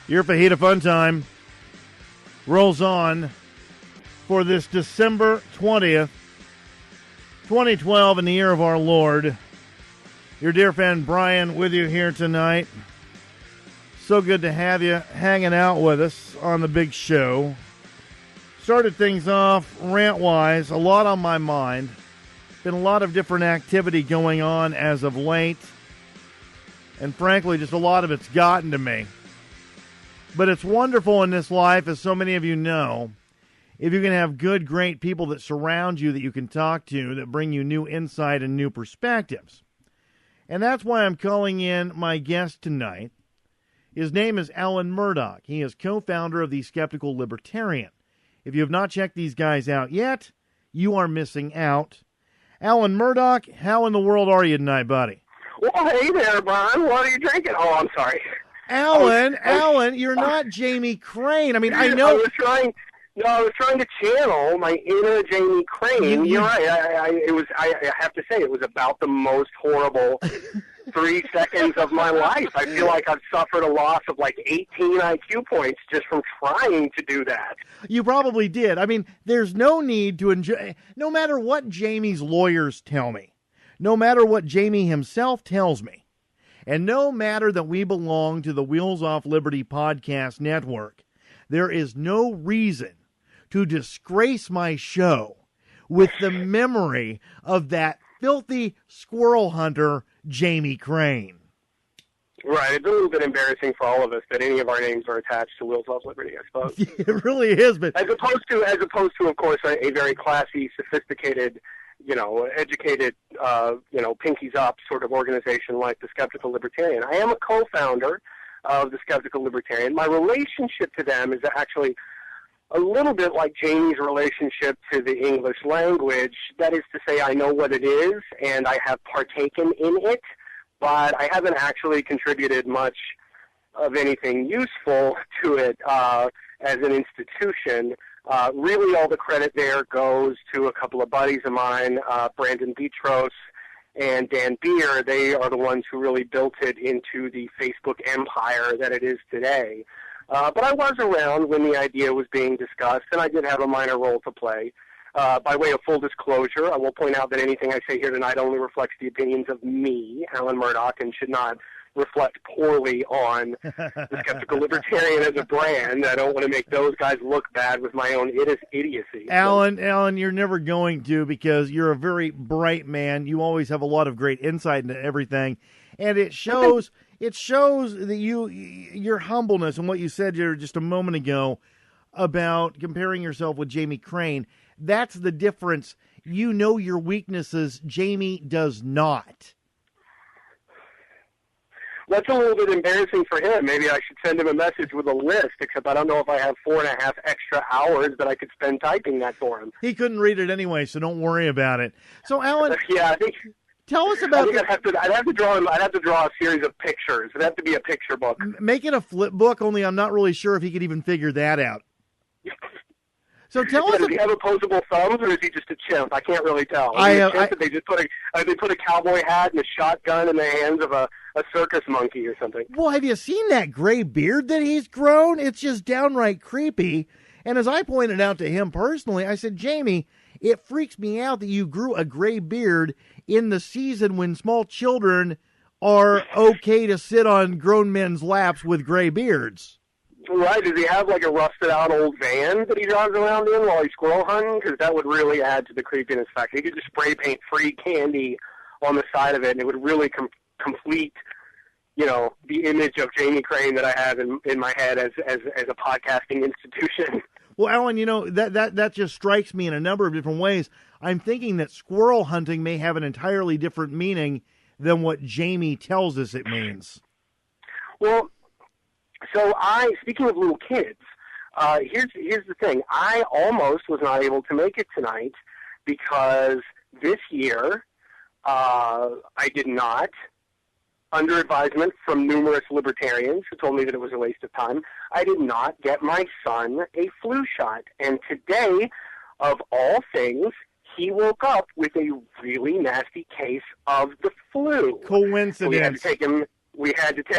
Your Fajita Funtime rolls on for this December 20th, 2012, in the year of our Lord. Your dear friend Brian with you here tonight. So good to have you hanging out with us on the big show. Started things off rant-wise, a lot on my mind. Been a lot of different activity going on as of late. And frankly, just a lot of it's gotten to me. But it's wonderful in this life, as so many of you know, if you can have good, great people that surround you that you can talk to that bring you new insight and new perspectives. And that's why I'm calling in my guest tonight. His name is Alan Murdoch. He is co-founder of the Skeptical Libertarian. If you have not checked these guys out yet, you are missing out. Alan Murdoch, how in the world are you tonight, buddy? Well, hey there, Brian. What are you drinking? Oh, I'm sorry. Alan, you're not Jamie Crane. I mean, I know. I was trying to channel my inner Jamie Crane. You're right. I have to say, it was about the most horrible 3 seconds of my life. I feel like I've suffered a loss of like 18 IQ points just from trying to do that. You probably did. I mean, there's no need to enjoy, no matter what Jamie's lawyers tell me, no matter what Jamie himself tells me, and no matter that we belong to the Wheels Off Liberty podcast network, there is no reason to disgrace my show with the memory of that filthy squirrel hunter, Jamie Crane. Right. It's a little bit embarrassing for all of us that any of our names are attached to Wheels Off Liberty, I suppose. It really is, but as opposed to, of course, a very classy, sophisticated, educated, pinkies up sort of organization like the Skeptical Libertarian. I am a co-founder of the Skeptical Libertarian. My relationship to them is actually a little bit like Jamie's relationship to the English language. That is to say, I know what it is, and I have partaken in it, but I haven't actually contributed much of anything useful to it as an institution. Really, all the credit there goes to a couple of buddies of mine, Brandon Petros and Dan Beer. They are the ones who really built it into the Facebook empire that it is today. But I was around when the idea was being discussed, and I did have a minor role to play. By way of full disclosure, I will point out that anything I say here tonight only reflects the opinions of me, Alan Murdoch, and should not reflect poorly on the Skeptical Libertarian as a brand. I don't want to make those guys look bad with my own idiocy. Alan, you're never going to, because you're a very bright man. You always have a lot of great insight into everything, and it shows. It shows that your humbleness and what you said here just a moment ago about comparing yourself with Jamie Crane. That's the difference. You know your weaknesses. Jamie does not. That's a little bit embarrassing for him. Maybe I should send him a message with a list, except I don't know if I have 4.5 extra hours that I could spend typing that for him. He couldn't read it anyway, so don't worry about it. So, Alan, yeah, I think. Tell us about. I'd have to draw a series of pictures. It'd have to be a picture book. Make it a flip book. Only I'm not really sure if he could even figure that out. So tell us. Does he have opposable thumbs, or is he just a chimp? I can't really tell. They just put a cowboy hat and a shotgun in the hands of a circus monkey or something. Well, have you seen that gray beard that he's grown? It's just downright creepy. And as I pointed out to him personally, I said, Jamie, it freaks me out that you grew a gray beard in the season when small children are okay to sit on grown men's laps with gray beards. Right. Does he have like a rusted out old van that he drives around in while he's squirrel hunting? Because that would really add to the creepiness factor. He could just spray paint free candy on the side of it, and it would really complete, the image of Jamie Crane that I have in my head as a podcasting institution. Well, Alan, that just strikes me in a number of different ways. I'm thinking that squirrel hunting may have an entirely different meaning than what Jamie tells us it means. Well, so speaking of little kids, here's the thing. I almost was not able to make it tonight because this year I did not, under advisement from numerous libertarians who told me that it was a waste of time, I did not get my son a flu shot. And today, of all things, he woke up with a really nasty case of the flu. Coincidence. We had to take him.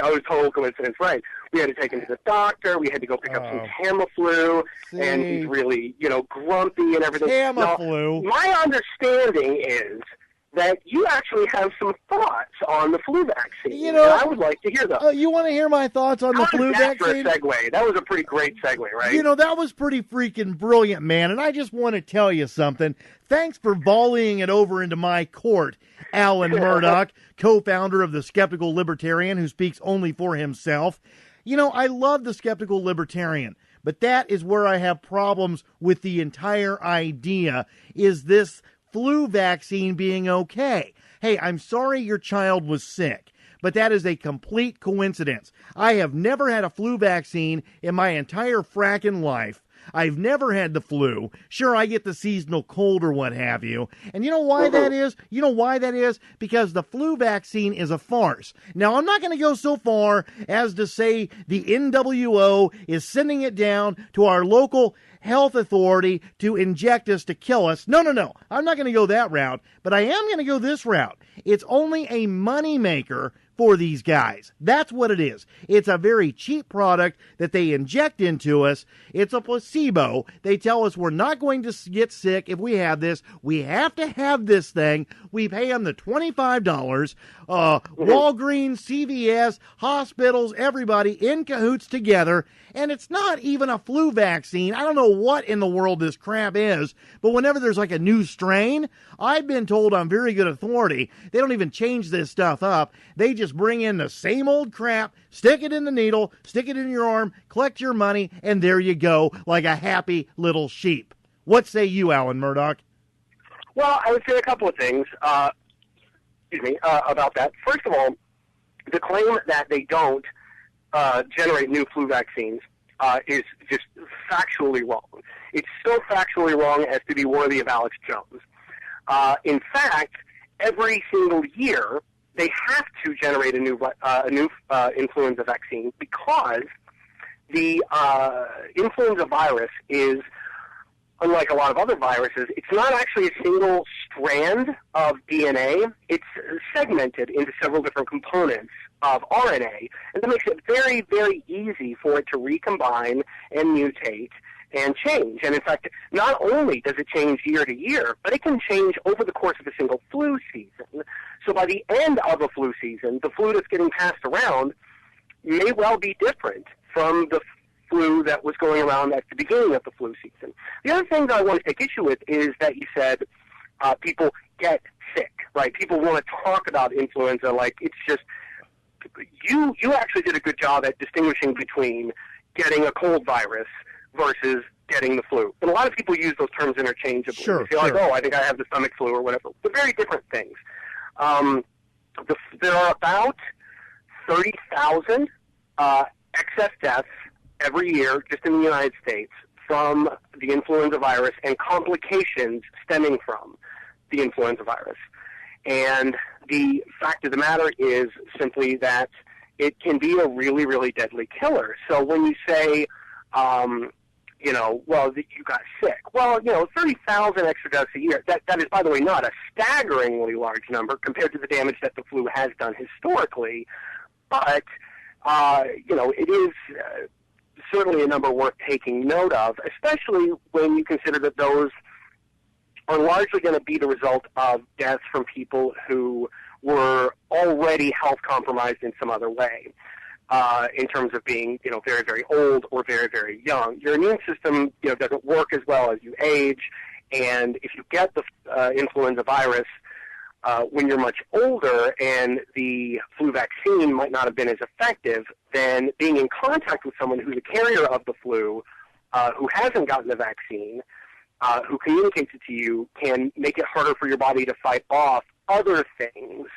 Oh, total coincidence, right. We had to take him to the doctor. We had to go pick up some Tamiflu, and he's really, grumpy and everything. Tamiflu. Now, my understanding is that you actually have some thoughts on the flu vaccine. And I would like to hear those. You want to hear my thoughts on the flu vaccine? For a segue? That was a pretty great segue, right? That was pretty freaking brilliant, man. And I just want to tell you something. Thanks for volleying it over into my court, Alan Murdoch, co-founder of the Skeptical Libertarian, who speaks only for himself. I love the Skeptical Libertarian, but that is where I have problems with the entire idea, is this flu vaccine being okay. Hey, I'm sorry your child was sick, but that is a complete coincidence. I have never had a flu vaccine in my entire fracking life. I've never had the flu. Sure, I get the seasonal cold or what have you. And you know why that is? You know why that is? Because the flu vaccine is a farce. Now, I'm not going to go so far as to say the NWO is sending it down to our local health authority to inject us to kill us. No. I'm not going to go that route, but I am going to go this route. It's only a moneymaker for these guys. That's what it is. It's a very cheap product that they inject into us. It's a placebo. They tell us we're not going to get sick if we have this. We have to have this thing. We pay them the $25. Walgreens, CVS, hospitals, everybody in cahoots together. And it's not even a flu vaccine. I don't know what in the world this crap is, but whenever there's like a new strain, I've been told on very good authority, they don't even change this stuff up. They just bring in the same old crap, stick it in the needle, stick it in your arm, collect your money, and there you go, like a happy little sheep. What say you, Alan Murdoch? Well, I would say a couple of things about that. First of all, the claim that they don't generate new flu vaccines is just factually wrong. It's so factually wrong as to be worthy of Alex Jones. In fact, every single year, they have to generate a new influenza vaccine because the influenza virus is, unlike a lot of other viruses, it's not actually a single strand of DNA. It's segmented into several different components of RNA, and that makes it very, very easy for it to recombine and mutate and change. And in fact, not only does it change year to year, but it can change over the course of a single flu season. So by the end of a flu season, the flu that's getting passed around may well be different from the flu that was going around at the beginning of the flu season. The other thing that I want to take issue with is that you said people get sick, right? People want to talk about influenza like it's just, you actually did a good job at distinguishing between getting a cold virus versus getting the flu. And a lot of people use those terms interchangeably. Sure, they feel like, I think I have the stomach flu or whatever. They're very different things. There are about 30,000 excess deaths every year just in the United States from the influenza virus and complications stemming from the influenza virus. And the fact of the matter is simply that it can be a really, really deadly killer. So when you say, you got sick. Well, 30,000 extra deaths a year, that is, by the way, not a staggeringly large number compared to the damage that the flu has done historically. But, it is certainly a number worth taking note of, especially when you consider that those are largely going to be the result of deaths from people who were already health compromised in some other way. In terms of being, very, very old or very, very young. Your immune system, doesn't work as well as you age, and if you get the influenza virus when you're much older and the flu vaccine might not have been as effective, then being in contact with someone who's a carrier of the flu, who hasn't gotten the vaccine, who communicates it to you, can make it harder for your body to fight off other things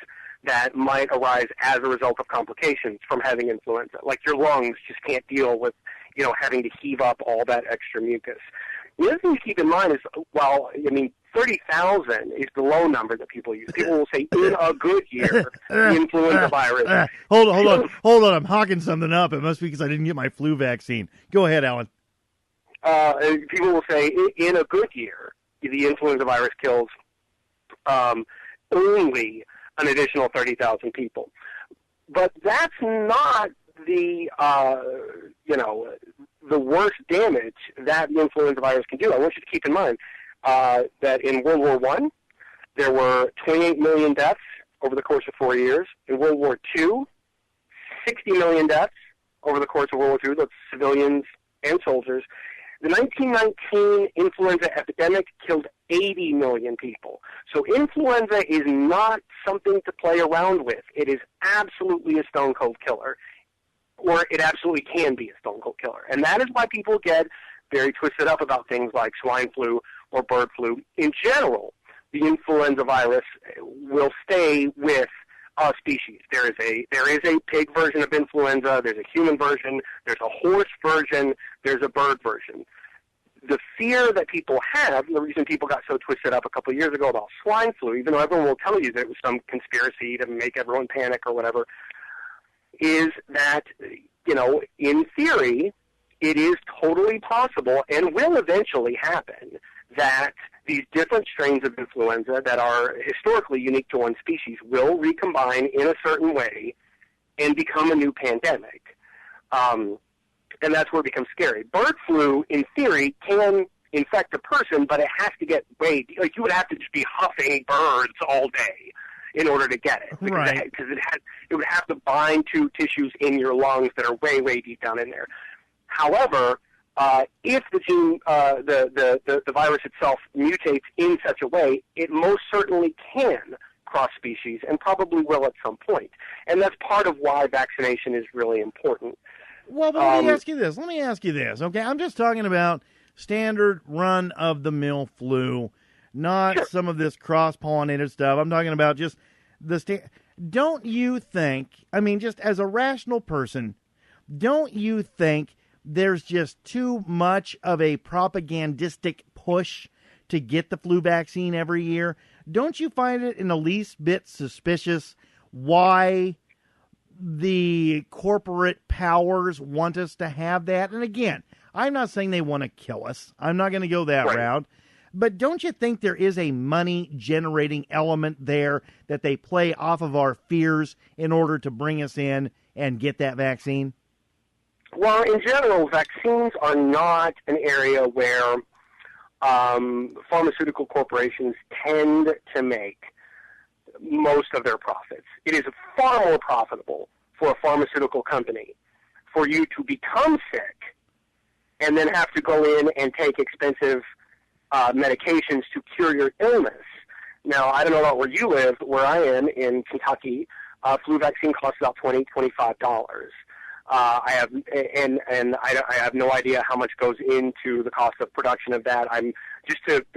that might arise as a result of complications from having influenza. Like your lungs just can't deal with, having to heave up all that extra mucus. The other thing to keep in mind is, 30,000 is the low number that people use. People will say, in a good year, the influenza virus. Hold on. I'm hawking something up. It must be because I didn't get my flu vaccine. Go ahead, Alan. People will say, in a good year, the influenza virus kills only an additional 30,000 people. But that's not the the worst damage that the influenza virus can do. I want you to keep in mind that in World War I, there were 28 million deaths over the course of 4 years. In World War II, 60 million deaths over the course of World War II. That's civilians and soldiers. The 1919 influenza epidemic killed 80 million people. So influenza is not something to play around with. It is absolutely a stone-cold killer, or it absolutely can be a stone-cold killer. And that is why people get very twisted up about things like swine flu or bird flu. In general, the influenza virus will stay with a species. There is a pig version of influenza, there's a human version, there's a horse version, there's a bird version. The fear that people have, and the reason people got so twisted up a couple of years ago about swine flu, even though everyone will tell you that it was some conspiracy to make everyone panic or whatever, is that, in theory, it is totally possible and will eventually happen that these different strains of influenza that are historically unique to one species will recombine in a certain way and become a new pandemic. And that's where it becomes scary. Bird flu, in theory, can infect a person, but it has to get you would have to just be huffing birds all day in order to get it. Right. Because it would have to bind to tissues in your lungs that are way, way deep down in there. However, if the gene, the virus itself mutates in such a way, it most certainly can cross species and probably will at some point. And that's part of why vaccination is really important. Well, but let me ask you this. Okay, I'm just talking about standard run-of-the-mill flu, not some of this cross-pollinated stuff. I'm talking about just don't you think, just as a rational person, don't you think there's just too much of a propagandistic push to get the flu vaccine every year? Don't you find it in the least bit suspicious why the corporate powers want us to have that? And again, I'm not saying they want to kill us. I'm not going to go that route. But don't you think there is a money-generating element there that they play off of our fears in order to bring us in and get that vaccine? Well, in general, vaccines are not an area where pharmaceutical corporations tend to make most of their profits. It is far more profitable for a pharmaceutical company for you to become sick and then have to go in and take expensive medications to cure your illness. Now, I don't know about where you live. Where I am in Kentucky, flu vaccine costs about $20, $25. I have no idea how much goes into the cost of production of that.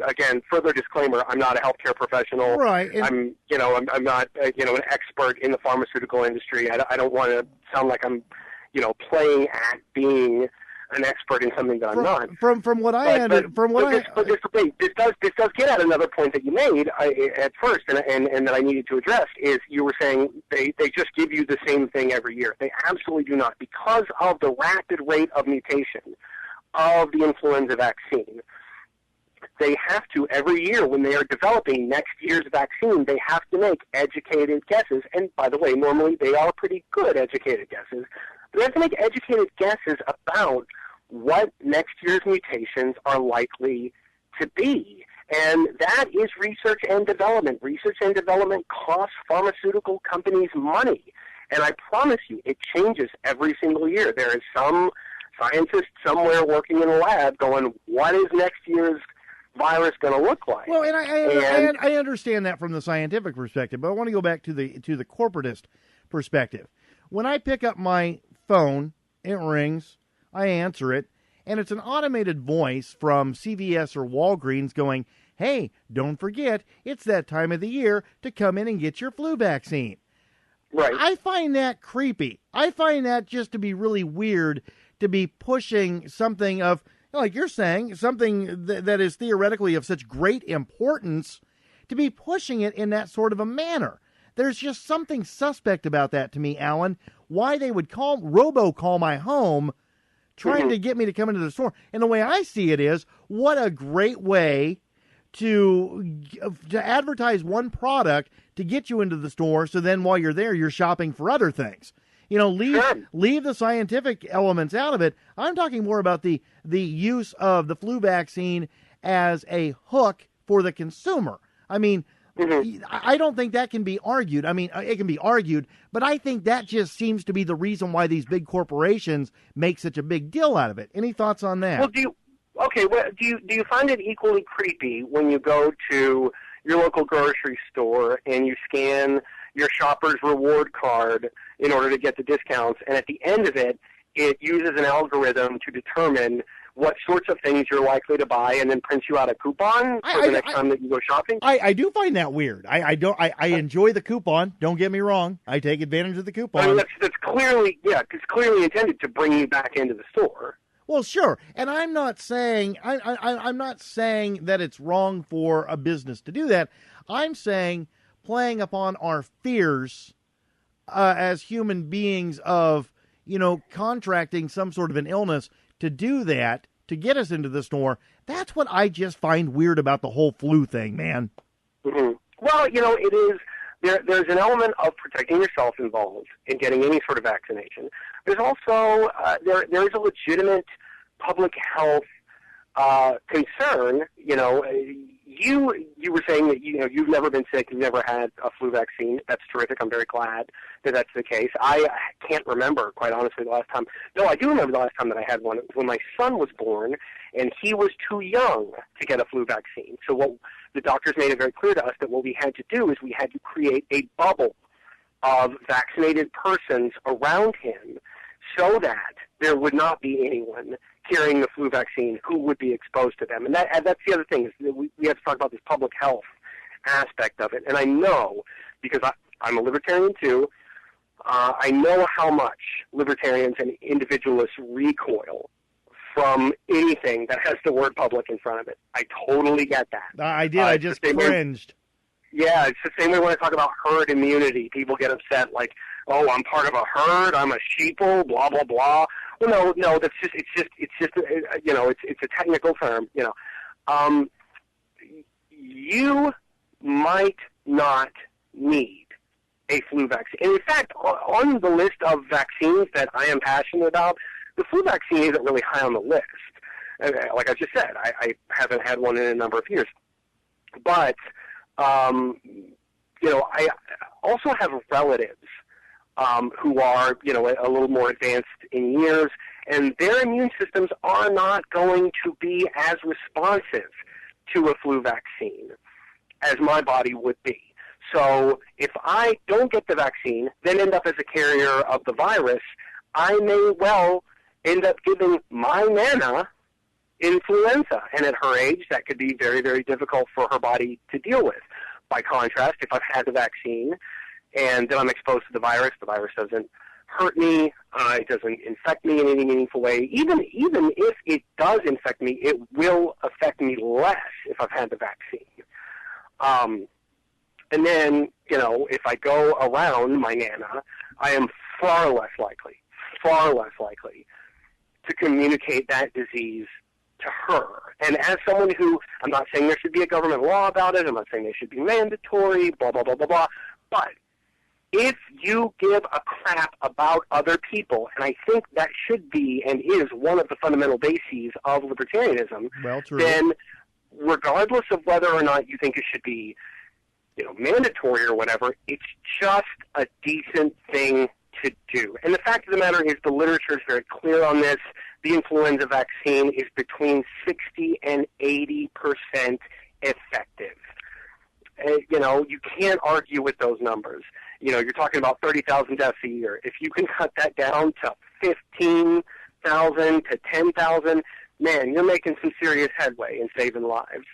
Again, further disclaimer, I'm not a healthcare professional. Right. I'm not, an expert in the pharmaceutical industry. I don't want to sound like I'm, playing at being an expert in something that I'm not. This does get at another point that you made at first, and that I needed to address, is you were saying they just give you the same thing every year. They absolutely do not. Because of the rapid rate of mutation of the influenza vaccine, they have to, every year when they are developing next year's vaccine, they have to make educated guesses. And by the way, normally they are pretty good educated guesses. But they have to make educated guesses about what next year's mutations are likely to be. And that is research and development. Research and development costs pharmaceutical companies money. And I promise you, it changes every single year. There is some scientist somewhere working in a lab going, what is next year's virus going to look like? Well, and I understand that from the scientific perspective, but I want to go back to the corporatist perspective. When I pick up my phone, it rings, I answer it, and it's an automated voice from CVS or Walgreens going, hey, don't forget, it's that time of the year to come in and get your flu vaccine. Right. I find that creepy. I find that just to be really weird to be pushing something of, like you're saying, something that is theoretically of such great importance, to be pushing it in that sort of a manner. There's just something suspect about that to me, Alan. Why they would robocall my home trying to get me to come into the store. And the way I see it is, what a great way to advertise one product to get you into the store, so then while you're there, you're shopping for other things. Leave the scientific elements out of it. I'm talking more about the use of the flu vaccine as a hook for the consumer. I mean, I don't think that can be argued. I mean, it can be argued, but I think that just seems to be the reason why these big corporations make such a big deal out of it. Any thoughts on that? Well, do you find it equally creepy when you go to your local grocery store and you scan your shopper's reward card in order to get the discounts, and at the end of it, it uses an algorithm to determine what sorts of things you're likely to buy, and then prints you out a coupon for the next time that you go shopping? I do find that weird. I enjoy the coupon. Don't get me wrong. I take advantage of the coupon. I mean, that's clearly, it's clearly intended to bring you back into the store. Well, sure, and I'm not saying I'm not saying that it's wrong for a business to do that. I'm saying playing upon our fears as human beings of contracting some sort of an illness to do that, to get us into the store. That's what I just find weird about the whole flu thing, man. Mm-hmm. Well, it is. There's an element of protecting yourself involved in getting any sort of vaccination. There's also there's a legitimate public health concern. You were saying that you've never been sick, you've never had a flu vaccine. That's terrific. I'm very glad that that's the case. I can't remember, quite honestly, the last time. No, I do remember the last time that I had one. It was when my son was born, and he was too young to get a flu vaccine. So what the doctors made it very clear to us that what we had to do is we had to create a bubble of vaccinated persons around him so that there would not be anyone carrying the flu vaccine who would be exposed to them. And that's the other thing, is that we have to talk about this public health aspect of it. And I know, because I'm a libertarian too, I know how much libertarians and individualists recoil from anything that has the word public in front of it. I totally get that. I did. I just cringed. Yeah, it's the same way when I talk about herd immunity. People get upset like, oh, I'm part of a herd, I'm a sheeple, blah, blah, blah. Well, no, it's just a technical term, you might not need a flu vaccine. And in fact, on the list of vaccines that I am passionate about, the flu vaccine isn't really high on the list. Like I just said, I haven't had one in a number of years. But, I also have relatives who are, a little more advanced in years, and their immune systems are not going to be as responsive to a flu vaccine as my body would be. So if I don't get the vaccine, then end up as a carrier of the virus, I may well end up giving my Nana influenza. And at her age, that could be very, very difficult for her body to deal with. By contrast, if I've had the vaccine and then I'm exposed to the virus doesn't hurt me, it doesn't infect me in any meaningful way. Even if it does infect me, it will affect me less if I've had the vaccine. And then, if I go around my Nana, I am far less likely to communicate that disease to her. And as someone who, I'm not saying there should be a government law about it, I'm not saying they should be mandatory, blah, blah, blah, blah, blah, but if you give a crap about other people, and I think that should be and is one of the fundamental bases of libertarianism, then regardless of whether or not you think it should be, mandatory or whatever, it's just a decent thing to do. And the fact of the matter is the literature is very clear on this. The influenza vaccine is between 60 and 80% effective. You can't argue with those numbers. You're talking about 30,000 deaths a year. If you can cut that down to 15,000 to 10,000, man, you're making some serious headway in saving lives.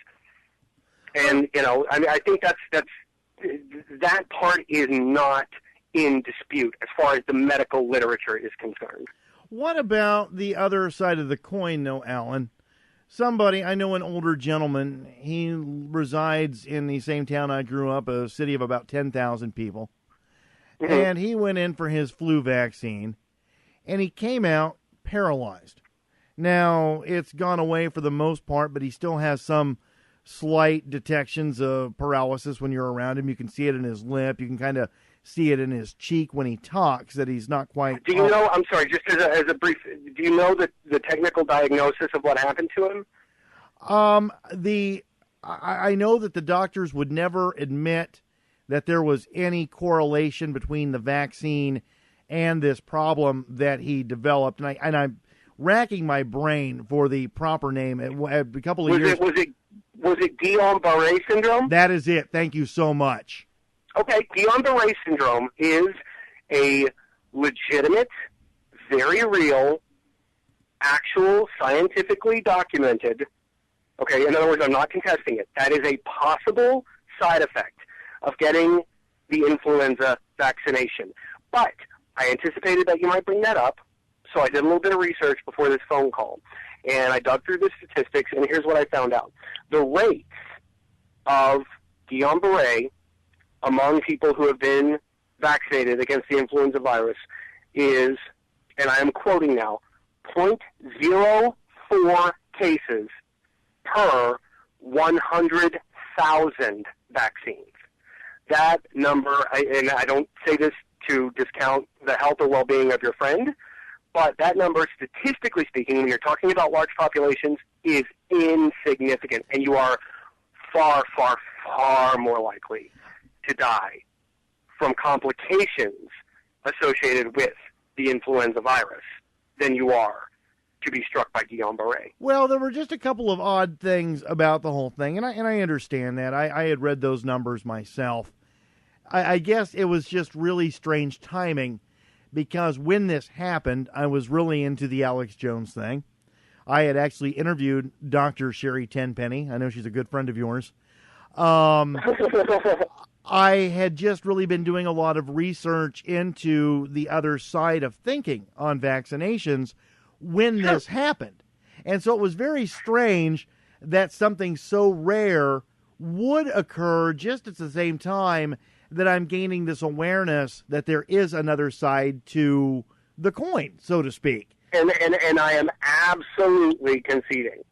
And, I think that part is not in dispute as far as the medical literature is concerned. What about the other side of the coin, though, Alan? Somebody, I know an older gentleman, he resides in the same town I grew up, a city of about 10,000 people. Mm-hmm. And he went in for his flu vaccine, and he came out paralyzed. Now, it's gone away for the most part, but he still has some slight detections of paralysis when you're around him. You can see it in his lip. You can kind of see it in his cheek when he talks that he's not quite. Do you know? I'm sorry, just as a brief. Do you know the technical diagnosis of what happened to him? I know that the doctors would never admit that there was any correlation between the vaccine and this problem that he developed, and I'm racking my brain for the proper name. A couple of years. Was it Guillain-Barré syndrome? That is it. Thank you so much. Okay, Guillain-Barré syndrome is a legitimate, very real, actual, scientifically documented. Okay, in other words, I'm not contesting it. That is a possible side effect of getting the influenza vaccination. But I anticipated that you might bring that up, so I did a little bit of research before this phone call. And I dug through the statistics, and here's what I found out. The rates of Guillain-Barré among people who have been vaccinated against the influenza virus is, and I am quoting now, 0.04 cases per 100,000 vaccines. That number, and I don't say this to discount the health or well-being of your friend, but that number, statistically speaking, when you're talking about large populations, is insignificant, and you are far, far, far more likely to die from complications associated with the influenza virus than you are to be struck by Guillain-Barré. Well, there were just a couple of odd things about the whole thing, and I understand that. I had read those numbers myself. I guess it was just really strange timing, because when this happened, I was really into the Alex Jones thing. I had actually interviewed Dr. Sherry Tenpenny. I know she's a good friend of yours. I had just really been doing a lot of research into the other side of thinking on vaccinations when this happened. And so it was very strange that something so rare would occur just at the same time that I'm gaining this awareness that there is another side to the coin, so to speak. And I am absolutely conceding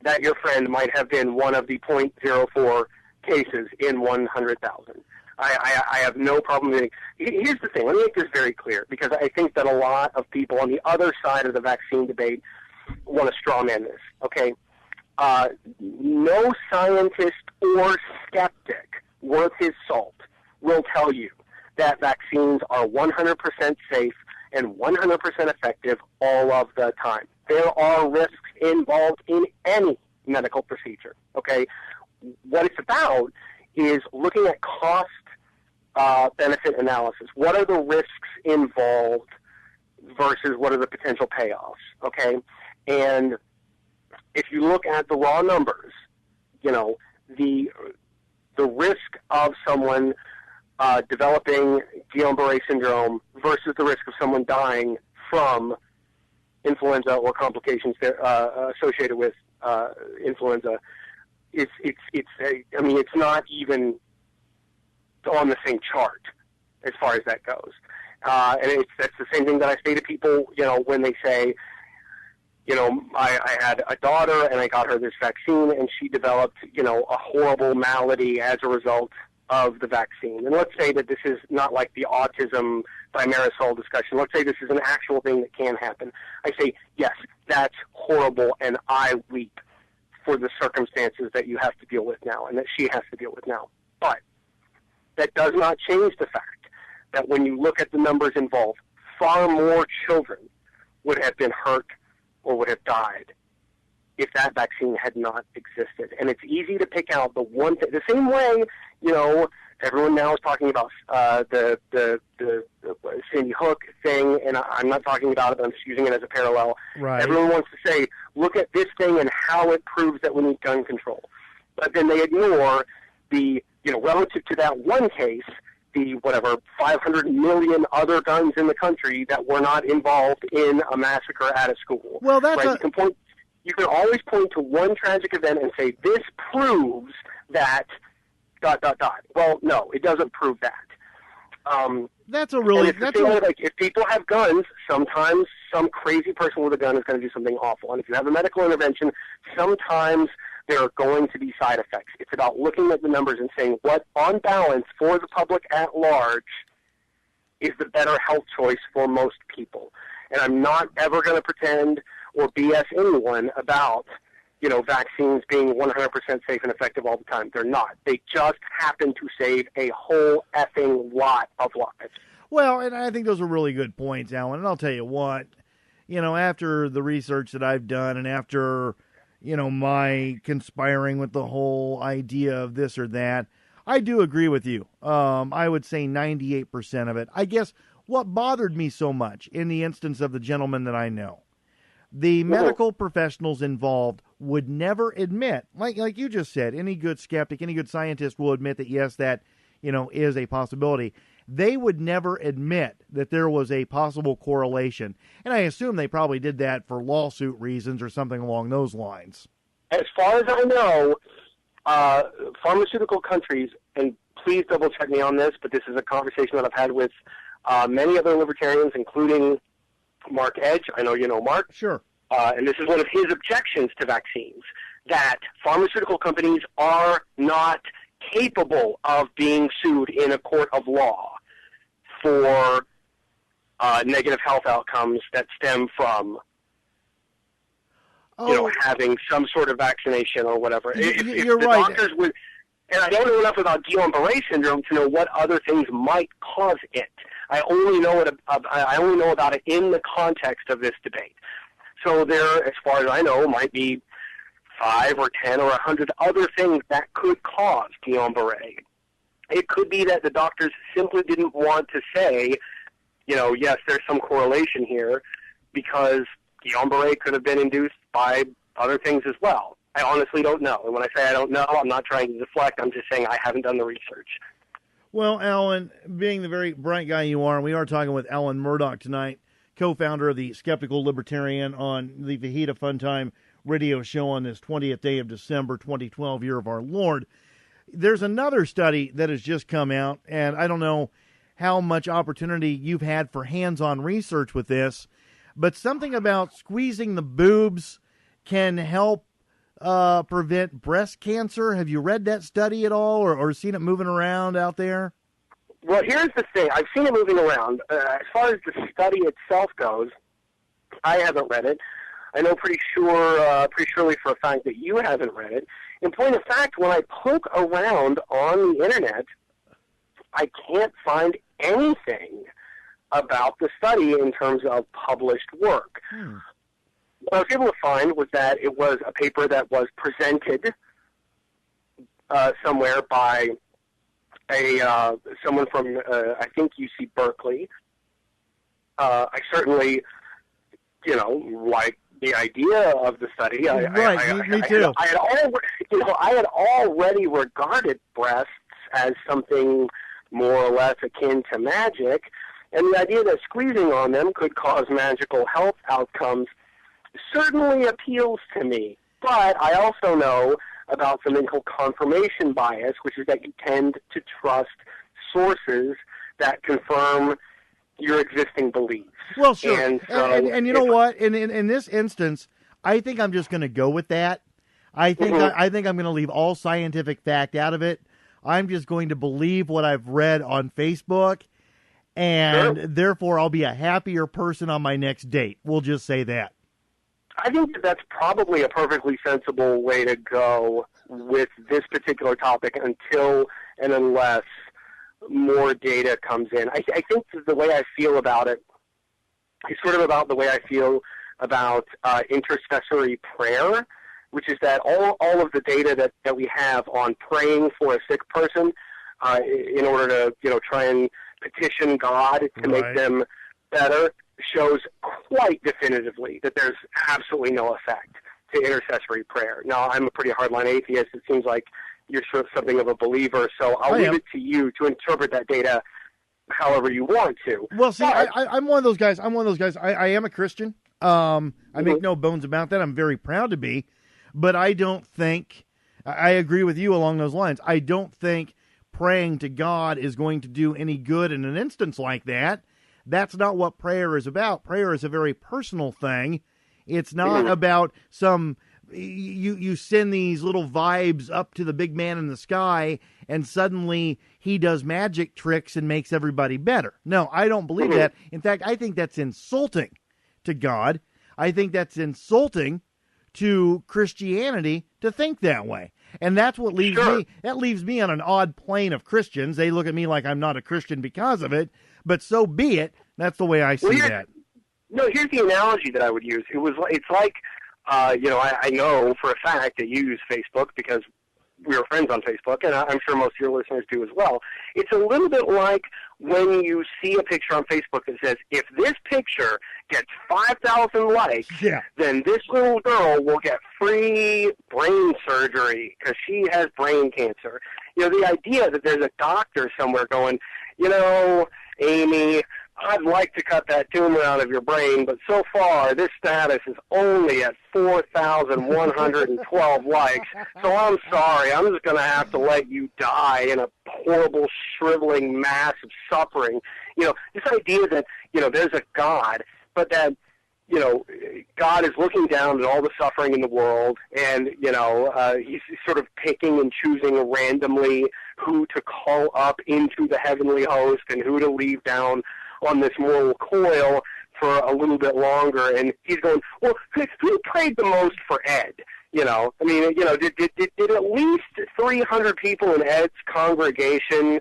that your friend might have been one of the 0.04 cases in 100,000. I have no problem with it. Here's the thing. Let me make this very clear, because I think that a lot of people on the other side of the vaccine debate want to straw man this, okay? No scientist or skeptic worth his salt will tell you that vaccines are 100% safe and 100% effective all of the time. There are risks involved in any medical procedure, okay? What it's about is looking at cost-benefit analysis. What are the risks involved versus what are the potential payoffs, okay? And if you look at the raw numbers, you know, the risk of someone developing Guillain-Barré syndrome versus the risk of someone dying from influenza or complications associated with influenza, it's not even on the same chart as far as that goes. And that's the same thing that I say to people, you know, when they say, you know, I had a daughter and I got her this vaccine and she developed, you know, a horrible malady as a result of the vaccine. And let's say that this is not like the autism thimerosal discussion. Let's say this is an actual thing that can happen. I say, yes, that's horrible, and I weep for the circumstances that you have to deal with now and that she has to deal with now. But that does not change the fact that when you look at the numbers involved, far more children would have been hurt or would have died if that vaccine had not existed. And it's easy to pick out the one thing. The same way, you know, everyone now is talking about the Sandy Hook thing, and I'm not talking about it, but I'm just using it as a parallel. Right. Everyone wants to say, look at this thing and how it proves that we need gun control. But then they ignore the, you know, relative to that one case, the, 500 million other guns in the country that were not involved in a massacre at a school. Well, that's right? You can always point to one tragic event and say, this proves that ... Well, no, it doesn't prove that. That's a really... Like, if people have guns, sometimes some crazy person with a gun is going to do something awful. And if you have a medical intervention, sometimes there are going to be side effects. It's about looking at the numbers and saying what, on balance, for the public at large, is the better health choice for most people. And I'm not ever going to pretend or BS anyone about, vaccines being 100% safe and effective all the time. They're not. They just happen to save a whole effing lot of lives. Well, and I think those are really good points, Alan. And I'll tell you what, after the research that I've done and after, my conspiring with the whole idea of this or that, I do agree with you. I would say 98% of it. I guess what bothered me so much in the instance of the gentleman that I know, the medical professionals involved would never admit, like you just said, any good skeptic, any good scientist will admit that, yes, that, is a possibility. They would never admit that there was a possible correlation. And I assume they probably did that for lawsuit reasons or something along those lines. As far as I know, pharmaceutical countries, and please double check me on this, but this is a conversation that I've had with many other libertarians, including Mark Edge. I know you know Mark. Sure. And this is one of his objections to vaccines, that pharmaceutical companies are not capable of being sued in a court of law for negative health outcomes that stem from having some sort of vaccination or whatever. If you're the right. Doctors would, and I don't know enough about Guillain-Barré syndrome to know what other things might cause it. I only know about it in the context of this debate. So there, as far as I know, might be 5 or 10 or 100 other things that could cause Guillain-Barré. It could be that the doctors simply didn't want to say, yes, there's some correlation here, because Guillain-Barré could have been induced by other things as well. I honestly don't know. And when I say I don't know, I'm not trying to deflect. I'm just saying I haven't done the research. Well, Alan, being the very bright guy you are, and we are talking with Alan Murdoch tonight, co-founder of the Skeptical Libertarian, on the Fajita Funtime radio show on this 20th day of December 2012, year of our Lord. There's another study that has just come out, and I don't know how much opportunity you've had for hands-on research with this, but something about squeezing the boobs can help prevent breast cancer. Have you read that study at all, or seen it moving around out there? Well, here's the thing. I've seen it moving around. As far as the study itself goes, I haven't read it. I know pretty surely for a fact that you haven't read it. In point of fact, when I poke around on the internet, I can't find anything about the study in terms of published work. What I was able to find was that it was a paper that was presented somewhere by someone from, I think, UC Berkeley. I certainly, like the idea of the study. Me too. I had already regarded breasts as something more or less akin to magic, and the idea that squeezing on them could cause magical health outcomes certainly appeals to me. But I also know about something called confirmation bias, which is that you tend to trust sources that confirm your existing beliefs. Well, sure. And, so and you know what? In this instance, I think I'm just going to go with that. I think I'm going to leave all scientific fact out of it. I'm just going to believe what I've read on Facebook, and therefore I'll be a happier person on my next date. We'll just say that. I think that's probably a perfectly sensible way to go with this particular topic until and unless more data comes in. I think the way I feel about it is sort of about the way I feel about intercessory prayer, which is that all of the data that we have on praying for a sick person in order to try and petition God to make them better shows quite definitively that there's absolutely no effect to intercessory prayer. Now, I'm a pretty hardline atheist. It seems like you're sort of something of a believer, so I'll leave it to you to interpret that data however you want to. Well, see, I'm one of those guys. I am a Christian. I make no bones about that. I'm very proud to be. But I don't think, I agree with you along those lines. I don't think praying to God is going to do any good in an instance like that. That's not what prayer is about. Prayer is a very personal thing. It's not about some you send these little vibes up to the big man in the sky, and suddenly he does magic tricks and makes everybody better. No, I don't believe that. In fact, I think that's insulting to God. I think that's insulting to Christianity to think that way. And that's what leaves me. That leaves me on an odd plane of Christians. They look at me like I'm not a Christian because of it, but so be it. That's the way I see that. No, here's the analogy that I would use. It's like, I know for a fact that you use Facebook because we are friends on Facebook, and I'm sure most of your listeners do as well. It's a little bit like when you see a picture on Facebook that says, if this picture gets 5,000 likes, then this little girl will get free brain surgery because she has brain cancer. The idea that there's a doctor somewhere going, Amy, I'd like to cut that tumor out of your brain, but so far this status is only at 4,112 likes, so I'm sorry. I'm just going to have to let you die in a horrible, shriveling mass of suffering. This idea that, there's a God, but that, God is looking down at all the suffering in the world, and, he's sort of picking and choosing randomly who to call up into the heavenly host and who to leave down on this moral coil for a little bit longer, and he's going, well, who prayed the most for Ed? Did at least 300 people in Ed's congregation,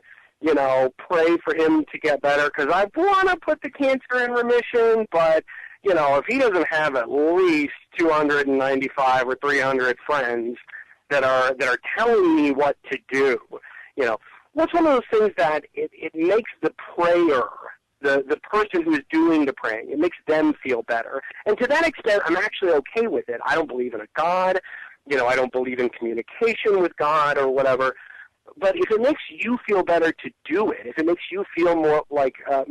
pray for him to get better? Because I want to put the cancer in remission, but, if he doesn't have at least 295 or 300 friends that are telling me what to do, what's one of those things that it makes the prayer, the person who's doing the praying, it makes them feel better. And to that extent, I'm actually okay with it. I don't believe in a God. I don't believe in communication with God or whatever. But if it makes you feel better to do it, if it makes you feel more like a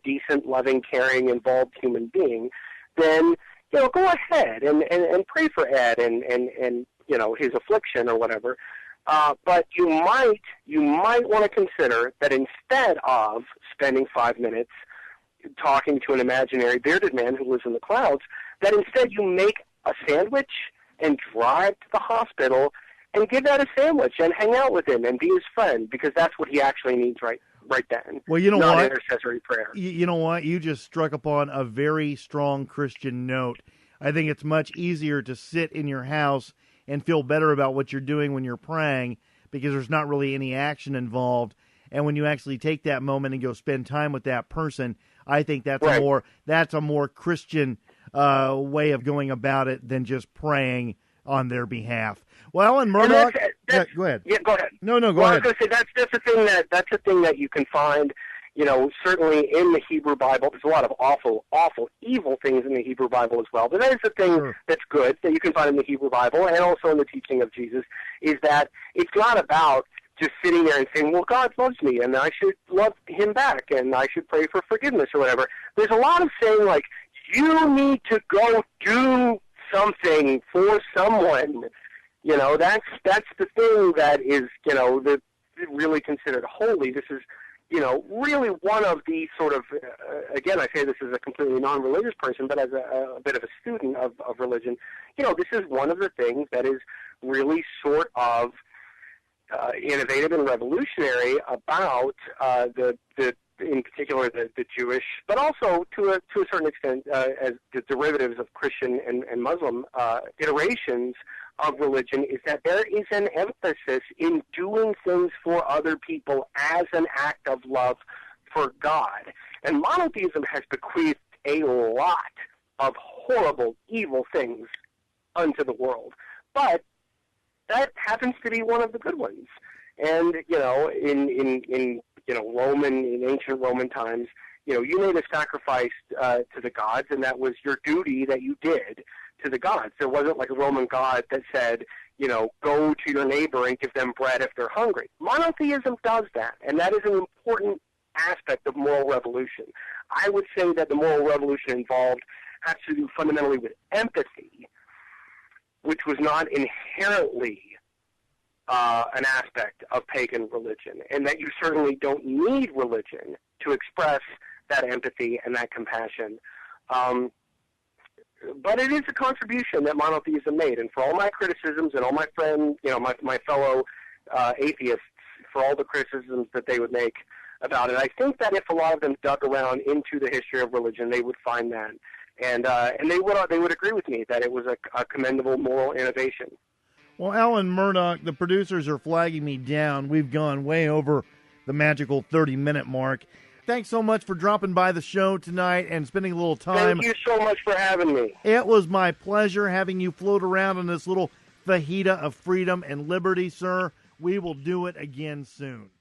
decent, loving, caring, involved human being, then go ahead and pray for Ed and his affliction or whatever. But you might want to consider that instead of spending 5 minutes talking to an imaginary bearded man who lives in the clouds, that instead you make a sandwich and drive to the hospital and give that a sandwich and hang out with him and be his friend, because that's what he actually needs right then. Well, you know not what? Intercessory prayer. You know what? You just struck upon a very strong Christian note. I think it's much easier to sit in your house and feel better about what you're doing when you're praying, because there's not really any action involved. And when you actually take that moment and go spend time with that person, I think that's a more Christian way of going about it than just praying on their behalf. Well, and Murdoch, go ahead. Yeah, go ahead. No, go ahead. I was going to say that's a thing that you can find. Certainly in the Hebrew Bible, there's a lot of awful, evil things in the Hebrew Bible as well. But that is the thing that's good that you can find in the Hebrew Bible and also in the teaching of Jesus, is that it's not about just sitting there and saying, well, God loves me and I should love him back and I should pray for forgiveness or whatever. There's a lot of saying, like, you need to go do something for someone. That's the thing that is, really considered holy. This is, really one of the sort of, again, I say this as a completely non-religious person, but as a bit of a student of religion, this is one of the things that is really sort of innovative and revolutionary about in particular the Jewish, but also to a certain extent as the derivatives of Christian and Muslim iterations of religion, is that there is an emphasis in doing things for other people as an act of love for God. And monotheism has bequeathed a lot of horrible, evil things unto the world. But that happens to be one of the good ones. And, in ancient Roman times, you made a sacrifice to the gods, and that was your duty that you did to the gods. There wasn't like a Roman god that said, go to your neighbor and give them bread if they're hungry. Monotheism does that, and that is an important aspect of moral revolution. I would say that the moral revolution involved has to do fundamentally with empathy, which was not inherently an aspect of pagan religion, and that you certainly don't need religion to express that empathy and that compassion. but it is a contribution that monotheism made. And for all my criticisms and all my friends, my fellow atheists, for all the criticisms that they would make about it, I think that if a lot of them dug around into the history of religion, they would find that. And they would agree with me that it was a commendable moral innovation. Well, Alan Murdoch, the producers are flagging me down. We've gone way over the magical 30-minute mark. Thanks so much for dropping by the show tonight and spending a little time. Thank you so much for having me. It was my pleasure having you float around on this little fajita of freedom and liberty, sir. We will do it again soon.